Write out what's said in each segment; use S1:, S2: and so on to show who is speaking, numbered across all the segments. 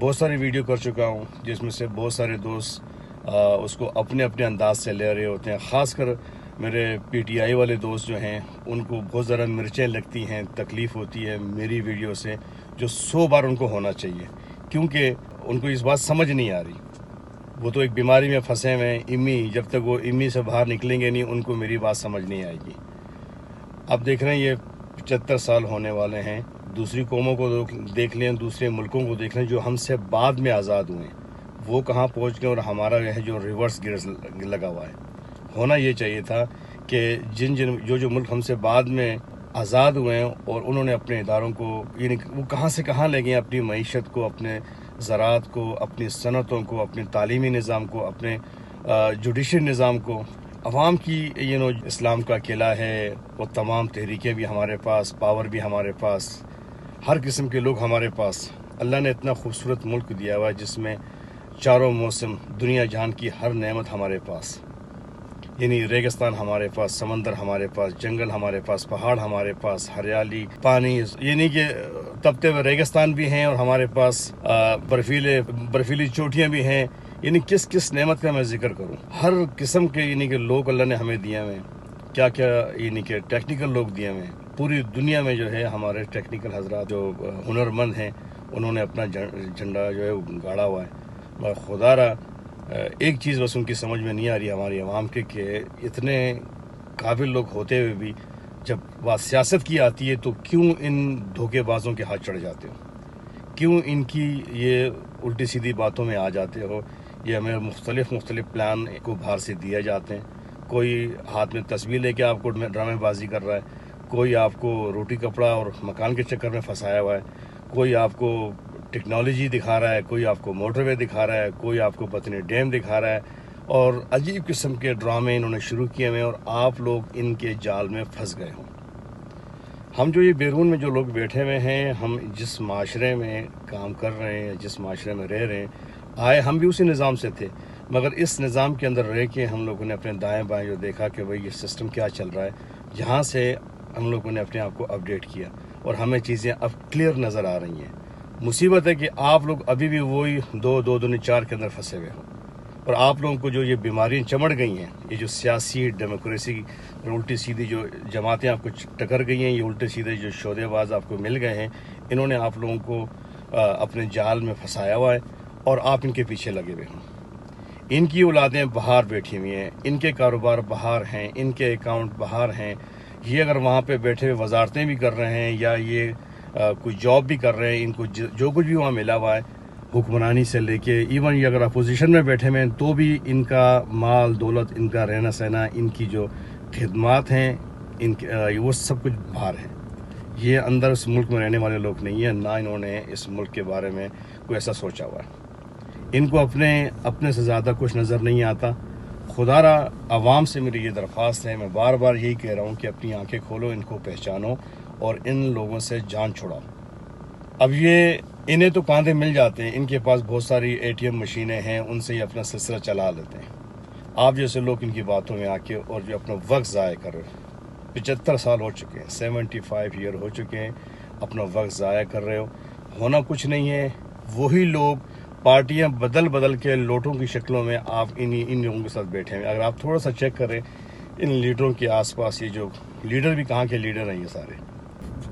S1: بہت ساری ویڈیو کر چکا ہوں جس میں سے بہت سارے دوست اس کو اپنے اپنے انداز سے لے رہے ہوتے ہیں. خاص کر میرے پی ٹی آئی والے دوست جو ہیں ان کو بہت ذرا مرچیں لگتی ہیں, تکلیف ہوتی ہے میری ویڈیو سے, جو 100 بار ان کو ہونا چاہیے, کیونکہ ان کو اس بات سمجھ نہیں آ رہی. وہ تو ایک بیماری میں پھنسے ہوئے ہیں امی, جب تک وہ امی سے باہر نکلیں گے نہیں ان کو میری بات سمجھ نہیں آئے گی. اب دیکھ رہے ہیں یہ 75 سال ہونے والے ہیں. دوسری قوموں کو دیکھ لیں, دوسرے ملکوں کو دیکھ لیں جو ہم سے بعد میں آزاد ہوئے ہیں, وہ کہاں پہنچ گئے اور ہمارا جو ہے جو ریورس گیئر لگا ہوا ہے. ہونا یہ چاہیے تھا کہ جو ملک ہم سے بعد میں آزاد ہوئے ہیں اور انہوں نے اپنے اداروں کو یعنی وہ کہاں سے کہاں لے گئے, اپنی معیشت کو, اپنے زراعت کو, اپنی صنعتوں کو, اپنے تعلیمی نظام کو, اپنے جوڈیشل نظام کو, عوام کی اسلام کا قلعہ ہے, وہ تمام تحریکیں بھی ہمارے پاس, پاور بھی ہمارے پاس, ہر قسم کے لوگ ہمارے پاس. اللہ نے اتنا خوبصورت ملک دیا ہوا ہے جس میں چاروں موسم, دنیا جہان کی ہر نعمت ہمارے پاس, یعنی ریگستان ہمارے پاس, سمندر ہمارے پاس, جنگل ہمارے پاس, پہاڑ ہمارے پاس, ہریالی, پانی, یعنی کہ تپتے ہوئے ریگستان بھی ہیں اور ہمارے پاس برفیلی چوٹیاں بھی ہیں. یعنی کس نعمت کا میں ذکر کروں. ہر قسم کے یعنی کہ لوگ اللہ نے ہمیں دیے ہوئے ہیں, کیا یعنی کہ ٹیکنیکل لوگ دیے ہوئے ہیں. پوری دنیا میں جو ہے ہمارے ٹیکنیکل حضرات جو ہنرمند ہیں انہوں نے اپنا جھنڈا جو ہے گاڑا ہوا ہے. مگر خدا را ایک چیز بس ان کی سمجھ میں نہیں آ رہی ہماری عوام کے, کہ اتنے قابل لوگ ہوتے ہوئے بھی جب بات سیاست کی آتی ہے تو کیوں ان دھوکے بازوں کے ہاتھ چڑھ جاتے ہو, کیوں ان کی یہ الٹی سیدھی باتوں میں آ جاتے ہو. یہ ہمیں مختلف پلان کو باہر سے دیا جاتے ہیں. کوئی ہاتھ میں تصویر لے کے آپ کو ڈرامے بازی کر رہا ہے, کوئی آپ کو روٹی کپڑا اور مکان کے چکر میں پھنسایا ہوا ہے, کوئی آپ کو ٹیکنالوجی دکھا رہا ہے, کوئی آپ کو موٹر وے دکھا رہا ہے, کوئی آپ کو پتنی ڈیم دکھا رہا ہے, اور عجیب قسم کے ڈرامے انہوں نے شروع کیے ہوئے ہیں اور آپ لوگ ان کے جال میں پھنس گئے ہوں. ہم جو یہ بیرون میں جو لوگ بیٹھے ہوئے ہیں, ہم جس معاشرے میں کام کر رہے ہیں, جس معاشرے میں رہ رہے ہیں, آئے ہم بھی اسی نظام سے تھے, مگر اس نظام کے اندر رہ کے ہم لوگوں نے اپنے دائیں بائیں جو دیکھا کہ بھئی یہ سسٹم کیا چل رہا ہے, جہاں سے ہم لوگوں نے اپنے آپ کو اپڈیٹ کیا اور ہمیں چیزیں اب کلیئر نظر آ رہی ہیں. مصیبت ہے کہ آپ لوگ ابھی بھی وہی 2 دونی 4 کے اندر پھنسے ہوئے ہوں, اور آپ لوگوں کو جو یہ بیماریاں چمڑ گئی ہیں, یہ جو سیاسی ڈیموکریسی الٹی سیدھی جو جماعتیں آپ کو ٹکر گئی ہیں, یہ الٹے سیدھے جو شعبے باز آپ کو مل گئے ہیں, انہوں نے آپ لوگوں کو اپنے جال میں پھنسایا ہوا ہے اور آپ ان کے پیچھے لگے ہوئے ہیں. ان کی اولادیں باہر بیٹھی ہوئی ہیں, ان کے کاروبار باہر ہیں, ان کے اکاؤنٹ باہر ہیں. یہ اگر وہاں پہ بیٹھے ہوئے وزارتیں بھی کر رہے ہیں یا یہ کوئی جاب بھی کر رہے ہیں, ان کو جو کچھ بھی وہاں ملا ہوا ہے حکمرانی سے لے کے, ایون یہ اگر اپوزیشن میں بیٹھے ہوئے ہیں تو بھی ان کا مال دولت, ان کا رہنا سہنا, ان کی جو خدمات ہیں, ان کے وہ سب کچھ باہر ہیں. یہ اندر اس ملک میں رہنے والے لوگ نہیں ہیں, نہ انہوں نے اس ملک کے بارے میں کوئی ایسا سوچا ہوا ہے. ان کو اپنے سے زیادہ کچھ نظر نہیں آتا. خدا را عوام سے میری یہ درخواست ہے, میں بار بار یہی کہہ رہا ہوں کہ اپنی آنکھیں کھولو, ان کو پہچانو اور ان لوگوں سے جان چھڑاؤ. اب انہیں تو کاندھے مل جاتے ہیں, ان کے پاس بہت ساری ATM مشینیں ہیں, ان سے یہ اپنا سلسلہ چلا لیتے ہیں. آپ جیسے لوگ ان کی باتوں میں آ کے اور جو اپنا وقت ضائع کر رہے ہو, 75 سال ہو چکے ہیں, 75 ایئر ہو چکے ہیں, اپنا وقت ضائع کر رہے ہو. ہونا کچھ نہیں ہے. وہی لوگ پارٹیاں بدل کے لوٹوں کی شکلوں میں آپ ان لوگوں کے ساتھ بیٹھے ہیں. اگر آپ تھوڑا سا چیک کریں ان لیڈروں کے آس پاس, یہ جو لیڈر بھی کہاں کے لیڈر ہیں, یہ سارے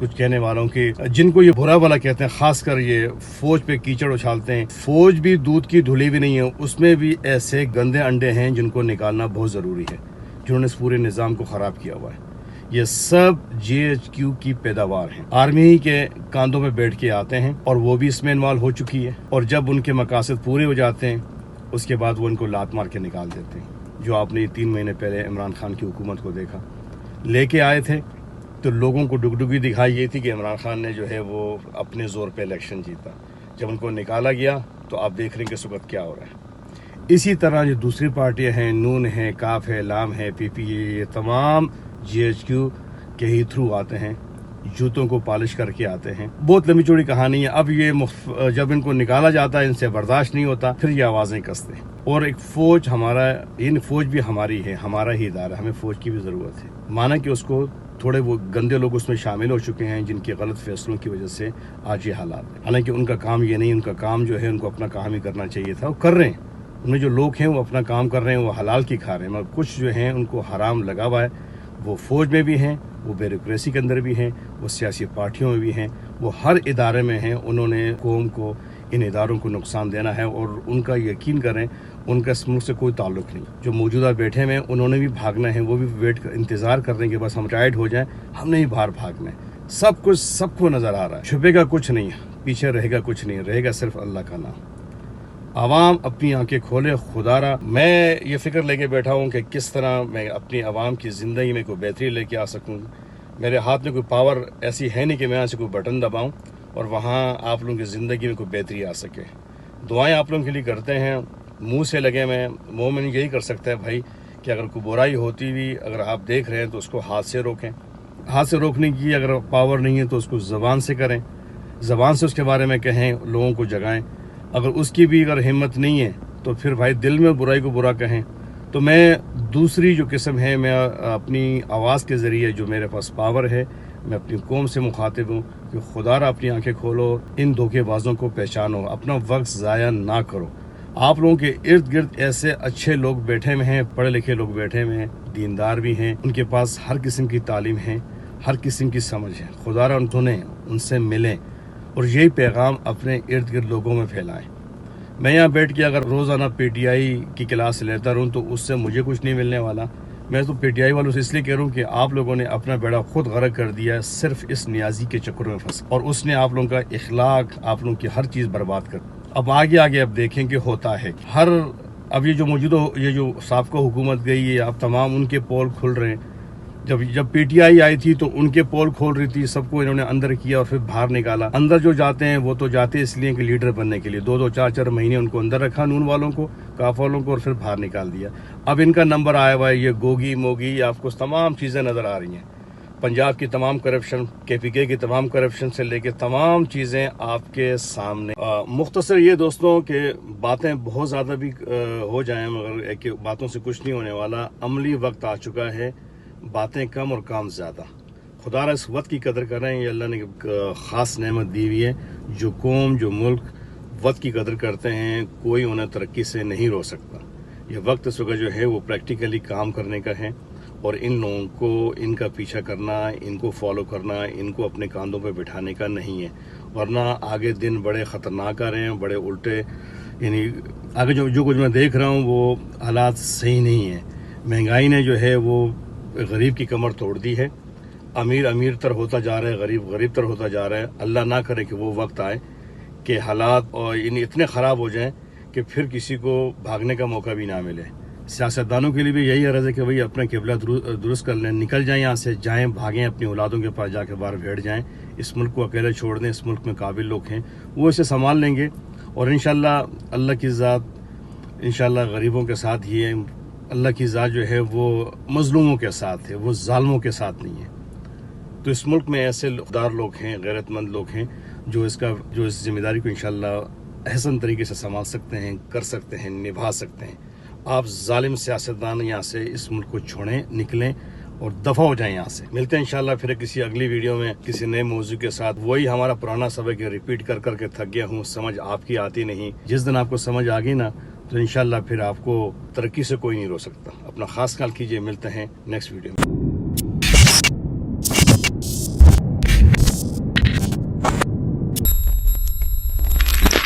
S1: کچھ کہنے والوں کی جن کو یہ برا بھلا کہتے ہیں, خاص کر یہ فوج پہ کیچڑ اچھالتے ہیں. فوج بھی دودھ کی دھلی بھی نہیں ہے, اس میں بھی ایسے گندے انڈے ہیں جن کو نکالنا بہت ضروری ہے, جنہوں نے اس پورے نظام کو خراب کیا ہوا ہے. یہ سب GHQ کی پیداوار ہیں. آرمی کے کاندھوں پہ بیٹھ کے آتے ہیں اور وہ بھی اس میں انوالو ہو چکی ہے, اور جب ان کے مقاصد پورے ہو جاتے ہیں اس کے بعد وہ ان کو لات مار کے نکال دیتے ہیں. جو آپ نے 3 مہینے پہلے عمران خان کی حکومت کو دیکھا, لے کے آئے تھے تو لوگوں کو ڈگڈگی دکھائی یہ تھی کہ عمران خان نے جو ہے وہ اپنے زور پہ الیکشن جیتا. جب ان کو نکالا گیا تو آپ دیکھ رہے ہیں کہ اس وقت کیا ہو رہا ہے. اسی طرح جو دوسری پارٹیاں ہیں, نون ہے, کاف ہے, لام ہے, PPA, یہ تمام GHQ کے ہی تھرو آتے ہیں, جوتوں کو پالش کر کے آتے ہیں. بہت لمبی چوڑی کہانی ہے. اب یہ جب ان کو نکالا جاتا ہے, ان سے برداشت نہیں ہوتا, پھر یہ آوازیں کستے ہیں. اور ایک فوج ہمارا, فوج بھی ہماری ہے, ہمارا ہی ادارہ, ہمیں فوج کی بھی ضرورت ہے. مانا کہ اس کو تھوڑے وہ گندے لوگ اس میں شامل ہو چکے ہیں جن کے غلط فیصلوں کی وجہ سے آج یہ حالات ہیں. حالانکہ ان کا کام یہ نہیں, ان کا کام جو ہے ان کو اپنا کام ہی کرنا چاہیے تھا, وہ کر رہے ہیں. ان میں جو لوگ ہیں وہ اپنا کام کر رہے ہیں, وہ حلال کی کھا رہے ہیں, مگر کچھ جو ہیں ان کو حرام لگا ہوا ہے. وہ فوج میں بھی ہیں, وہ بیوروکریسی کے اندر بھی ہیں, وہ سیاسی پارٹیوں میں بھی ہیں, وہ ہر ادارے میں ہیں. انہوں نے قوم کو, ان اداروں کو نقصان دینا ہے, اور ان کا یقین کریں ان کا اس ملک سے کوئی تعلق نہیں. جو موجودہ بیٹھے ہوئے ہیں انہوں نے بھی بھاگنا ہے, وہ بھی انتظار کر رہے ہیں کہ بس ہم ٹائرڈ ہو جائیں, ہم نے ہی باہر بھاگنا ہے. سب کچھ سب کو نظر آ رہا ہے, چھپے گا کچھ نہیں, پیچھے رہے گا کچھ نہیں, رہے گا صرف اللہ کا نام. عوام اپنی آنکھیں کھولے. خدا را میں یہ فکر لے کے بیٹھا ہوں کہ کس طرح میں اپنی عوام کی زندگی میں کوئی بہتری لے کے آ سکوں. میرے ہاتھ میں کوئی پاور ایسی ہے نہیں کہ میں یہاں سے کوئی بٹن دباؤں اور وہاں آپ لوگوں کی زندگی میں کوئی بہتری آ سکے. دعائیں آپ لوگوں کے لیے کرتے ہیں, منہ سے لگے میں مومن یہی کر سکتا ہے بھائی کہ اگر کوئی برائی ہوتی بھی اگر آپ دیکھ رہے ہیں تو اس کو ہاتھ سے روکیں. ہاتھ سے روکنے کی اگر پاور نہیں ہے تو اس کو زبان سے کریں, زبان سے اس کے بارے میں کہیں, لوگوں کو جگائیں. اگر اس کی بھی اگر ہمت نہیں ہے تو پھر بھائی دل میں برائی کو برا کہیں. تو میں دوسری جو قسم ہے, میں اپنی آواز کے ذریعے جو میرے پاس پاور ہے, میں اپنی قوم سے مخاطب ہوں کہ خدا را اپنی آنکھیں کھولو, ان دھوکے بازوں کو پہچانو, اپنا وقت ضائع نہ کرو. آپ لوگوں کے ارد گرد ایسے اچھے لوگ بیٹھے ہوئے ہیں, پڑھے لکھے لوگ بیٹھے ہوئے ہیں, دیندار بھی ہیں, ان کے پاس ہر قسم کی تعلیم ہے, ہر قسم کی سمجھ ہے. خدا را ان سے ملیں اور یہی پیغام اپنے ارد گرد لوگوں میں پھیلائیں. میں یہاں بیٹھ کے اگر روزانہ پی ٹی آئی کی کلاس لیتا رہوں تو اس سے مجھے کچھ نہیں ملنے والا. میں تو پی ٹی آئی والوں سے اس لیے کہہ رہا ہوں کہ آپ لوگوں نے اپنا بیڑا خود غرق کر دیا ہے صرف اس نیازی کے چکر میں پھنس, اور اس نے آپ لوگوں کا اخلاق, آپ لوگوں کی ہر چیز برباد کر. اب آگے اب دیکھیں کہ ہوتا ہے اب یہ جو موجودہ یہ جو سابقہ حکومت گئی ہے, اب تمام ان کے پول کھل رہے ہیں. جب پی ٹی آئی آئی تھی تو ان کے پول کھول رہی تھی, سب کو انہوں نے اندر کیا اور پھر باہر نکالا. اندر جو جاتے ہیں وہ تو جاتے اس لیے کہ لیڈر بننے کے لیے, 2 4 مہینے ان کو اندر رکھا نون والوں کو, کاف والوں کو, اور پھر باہر نکال دیا. اب ان کا نمبر آیا ہوا ہے, یہ گوگی موگی, آپ کو تمام چیزیں نظر آ رہی ہیں. پنجاب کی تمام کرپشن, کے پی کے کی تمام کرپشن سے لے کے تمام چیزیں آپ کے سامنے. مختصر یہ دوستوں کہ باتیں بہت زیادہ بھی ہو جائیں مگر باتوں سے کچھ نہیں ہونے والا. عملی وقت آ چکا ہے, باتیں کم اور کام زیادہ. خدا را اس وقت کی قدر کریں, یہ اللہ نے خاص نعمت دی ہوئی ہے. جو قوم, جو ملک وقت کی قدر کرتے ہیں, کوئی انہیں ترقی سے نہیں روک سکتا. یہ وقت اس وقت جو ہے وہ پریکٹیکلی کام کرنے کا ہے, اور ان لوگوں کو ان کا پیچھا کرنا, ان کو فالو کرنا, ان کو اپنے کاندھوں پہ بٹھانے کا نہیں ہے. ورنہ آگے دن بڑے خطرناک آ رہے ہیں, بڑے الٹے. یعنی آگے جو کچھ میں دیکھ رہا ہوں وہ حالات صحیح نہیں ہیں. مہنگائی نے جو ہے وہ غریب کی کمر توڑ دی ہے. امیر تر ہوتا جا رہا ہے, غریب تر ہوتا جا رہا ہے. اللہ نہ کرے کہ وہ وقت آئے کہ حالات اور اتنے خراب ہو جائیں کہ پھر کسی کو بھاگنے کا موقع بھی نہ ملے. سیاستدانوں کے لیے بھی یہی عرض ہے کہ بھئی اپنا قبلہ درست کر لیں, نکل جائیں یہاں سے, جائیں, بھاگیں, اپنی اولادوں کے پاس جا کے باہر بیٹھ جائیں. اس ملک کو اکیلے چھوڑ دیں. اس ملک میں قابل لوگ ہیں, وہ اسے سنبھال لیں گے, اور انشاءاللہ اللہ کی ذات انشاءاللہ غریبوں کے ساتھ ہی ہے. اللہ کی ذات جو ہے وہ مظلوموں کے ساتھ ہے, وہ ظالموں کے ساتھ نہیں ہے. تو اس ملک میں ایسے دار لوگ ہیں, غیرت مند لوگ ہیں جو اس ذمہ داری کو انشاءاللہ احسن طریقے سے سنبھال سکتے ہیں, کر سکتے ہیں, نبھا سکتے ہیں. آپ ظالم سیاستدان یہاں سے اس ملک کو چھوڑیں, نکلیں اور دفع ہو جائیں یہاں سے. ملتے ہیں انشاءاللہ پھر کسی اگلی ویڈیو میں کسی نئے موضوع کے ساتھ. وہی ہمارا پرانا سبق ہے, ریپیٹ کر کے تھک گیا ہوں, سمجھ آپ کی آتی نہیں. جس دن آپ کو سمجھ آ گئی نا تو انشاءاللہ پھر آپ کو ترقی سے کوئی نہیں روک سکتا. اپنا خاص خیال کیجئے, ملتے ہیں نیکسٹ ویڈیو میں.